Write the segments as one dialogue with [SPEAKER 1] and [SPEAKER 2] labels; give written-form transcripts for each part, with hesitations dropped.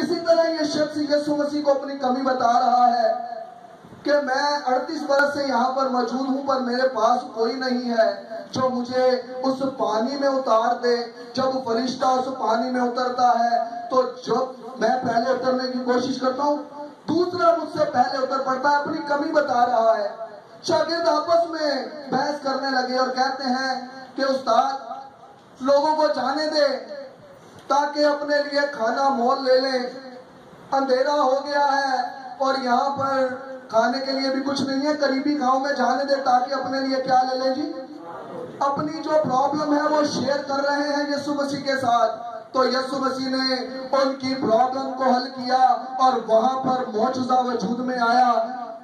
[SPEAKER 1] اسی طرح یہ شخص یسوع مسیح کو اپنی کمی بتا رہا ہے کہ میں 38 برس سے یہاں پر موجود ہوں، پر میرے پاس کوئی نہیں ہے جو مجھے اس پانی میں اتار دے۔ جب فرشتہ اس پانی میں اترتا ہے تو جب میں پہلے اترنے کی کوشش کرتا ہوں، دوسرا مجھ سے پہلے اتر پڑتا ہے، اپنی کمی بتا رہا ہے۔ شاگرد آپس میں بحث کرنے لگے اور کہتے ہیں کہ استاد لوگوں کو جانے دے تاکہ اپنے لیے کھانا مول لے لیں، اندھیرا ہو گیا ہے اور یہاں پر کھانے کے لیے بھی کچھ نہیں ہے، قریبی گاؤں میں جانے دے تاکہ اپنے لیے کیا لے لیں جی؟ اپنی جو پرابلم ہے وہ شیئر کر رہے ہیں یسوع مسیح کے ساتھ۔ تو یسوع مسیح نے ان کی پرابلم کو حل کیا اور وہاں پر معجزہ وجود میں آیا،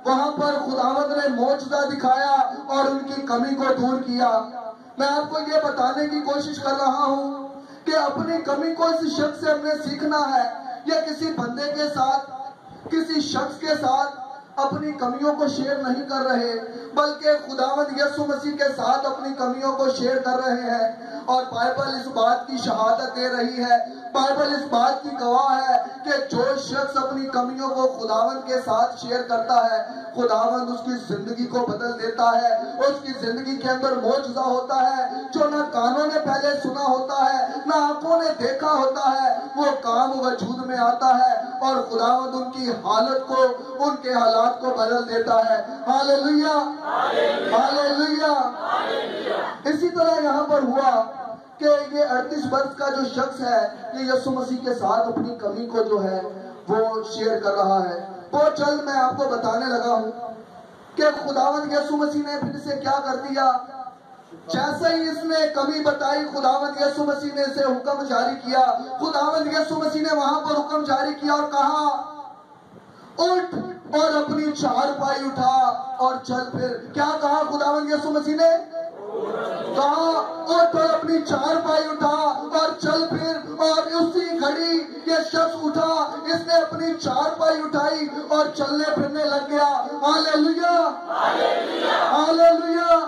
[SPEAKER 1] وہاں پر خداوند نے معجزہ دکھایا اور ان کی کمی کو دور کیا۔ میں آپ کو یہ بتانے کی کوشش کر رہا ہوں کہ اپنی کمی کو اس شخص سے ہم نے سیکھنا ہے، یا کسی بندے کے ساتھ، کسی شخص کے ساتھ اپنی کمیوں کو شیئر نہیں کر رہے، بلکہ خداوند یسوع مسیح کے ساتھ اپنی کمیوں کو شیئر کر رہے ہیں۔ اور بائبل اس بات کی شہادت دے رہی ہے، بائبل اس بات کی گواہ ہے کہ جو شخص اپنی کمیوں کو خداوند کے ساتھ شیئر کرتا ہے، خداوند اس کی زندگی کو بدل دیتا ہے، اس کی زندگی کے اندر معجزہ ہوتا ہے جو نہ کانوں نے پہلے سنا ہوتا ہے، نہ آنکھوں نے دیکھا ہوتا ہے، وہ کام وجود میں آتا ہے اور خداوند ان کی حالت کو، ان کے حالات کو بدل دیتا ہے۔ ہاللیلویہ، ہاللیلویہ۔ اسی طرح یہاں پر ہوا کہ یہ 38 برس کا جو شخص ہے یہ یسوع مسیح کے ساتھ اپنی کمی کو جو ہے وہ شیئر کر رہا ہے۔ بہت جلد میں آپ کو بتانے لگا ہوں کہ خداوند یسوع مسیح نے پھر سے کیا کر دیا۔ جیسے ہی اس نے کمی بتائی، خداوند یسوع مسیح نے اسے حکم جاری کیا۔ خداوند یسوع مسیح نے وہاں پر حکم جاری کیا اور کہا اٹھ اور اپنی چارپائی اٹھا اور چل پھر۔ کیا کہا خداوند یسوع مسیح نے؟ کہا اٹھ اور اپنی چارپائی اٹھا اور چل پھر۔ اور اسی گھڑی یہ شخص اٹھا، اس نے اپنی چارپائی اٹھائی اور چلنے پھرنے لگ گیا۔ ہاللیلویہ، ہاللیلویہ۔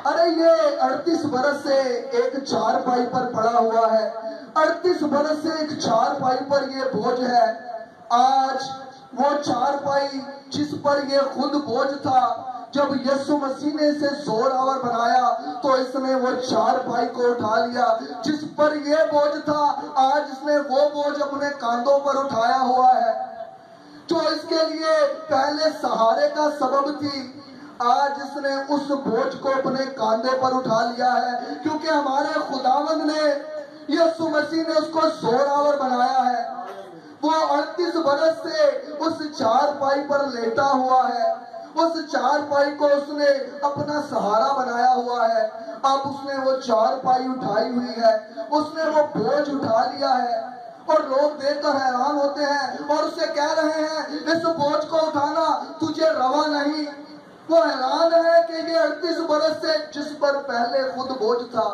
[SPEAKER 1] ارے یہ 38 برس سے ایک چارپائی پر پڑا ہوا ہے، 38 برس سے ایک چارپائی پر یہ بوجھ ہے۔ آج وہ چارپائی جس پر یہ خود بوجھ تھا، جب یسوع مسیح نے اسے زور آور بنایا تو اس نے وہ چارپائی کو اٹھا لیا۔ جس پر یہ بوجھ تھا، آج اس نے وہ بوجھ اپنے کاندھوں پر اٹھایا ہوا ہے جو اس کے لیے پہلے سہارے کا سبب تھی۔ آج اس نے اس بوجھ کو اپنے کاندھے پر اٹھا لیا ہے، کیونکہ ہمارے خداوند نے، یسوع مسیح نے اس کو زور آور بنایا ہے۔ وہ 38 برس سے اس چارپائی پر لیٹا ہوا ہے، اس چارپائی کو اس نے اپنا سہارا بنایا ہوا ہے۔ اب اس نے وہ چارپائی اٹھائی ہوئی ہے، اس نے وہ بوجھ اٹھا لیا ہے، اور لوگ دیکھ کر حیران ہوتے ہیں اور اسے کہہ رہے ہیں اس بوجھ کو اٹھانا تجھے روا نہیں۔ وہ حیران ہے کہ یہ 38 برس سے جس پر پہلے خود بوجھ تھا،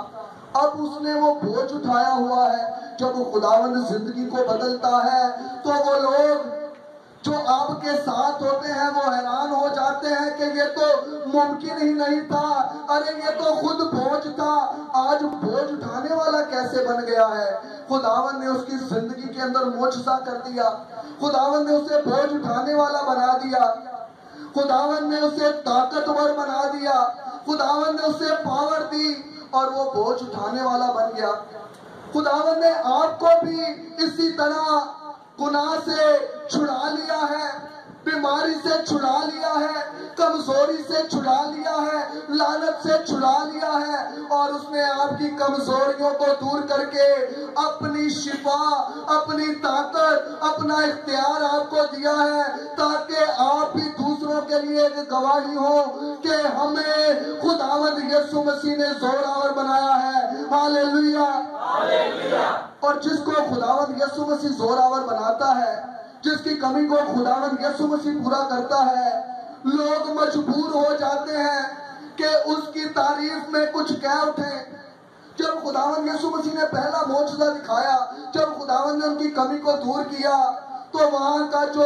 [SPEAKER 1] اب اس نے وہ بوجھ اٹھایا ہوا ہے۔ جب خداوند زندگی کو بدلتا ہے تو وہ لوگ جو آپ کے ساتھ ہوتے ہیں وہ حیران ہو جاتے ہیں کہ یہ تو ممکن ہی نہیں تھا، ارے یہ تو خود بوجھ تھا، آج بوجھ اٹھانے والا کیسے بن گیا ہے۔ خداوند نے اس کی زندگی کے اندر معجزہ کر دیا، خداوند نے اسے بوجھ اٹھانے والا بنا دیا، خداوند نے اسے طاقتور بنا دیا، خداوند نے اسے پاور دی اور وہ بوجھ اٹھانے والا بن گیا۔ خداوند نے آپ کو بھی اسی طرح گناہ سے چھڑا لیا ہے، بیماری سے چھڑا لیا ہے، کمزوری سے چھڑا لیا ہے، لعنت سے چھڑا لیا ہے، اور اس نے آپ کی کمزوریوں کو دور کر کے اپنی شفا، اپنی طاقت، اپنا اختیار آپ کو دیا ہے تاکہ آپ بھی دوسروں کے لیے ایک گواہی ہو کہ ہمیں خداوند یسوع مسیح نے زور آور بنایا ہے۔ ہاللیلویہ۔ اور جس کو خداوند یسوع مسیح زور آور بناتا ہے، جس کی کمی کو خداوند یسوع مسیح پورا کرتا ہے، لوگ مجبور ہو جاتے ہیں کہ اس کی تعریف میں کچھ کہہ اٹھیں۔ جب خداوند یسوع مسیح نے پہلا معجزہ دکھایا، جب خداوند نے ان کی کمی کو دور کیا، تو وہاں کا جو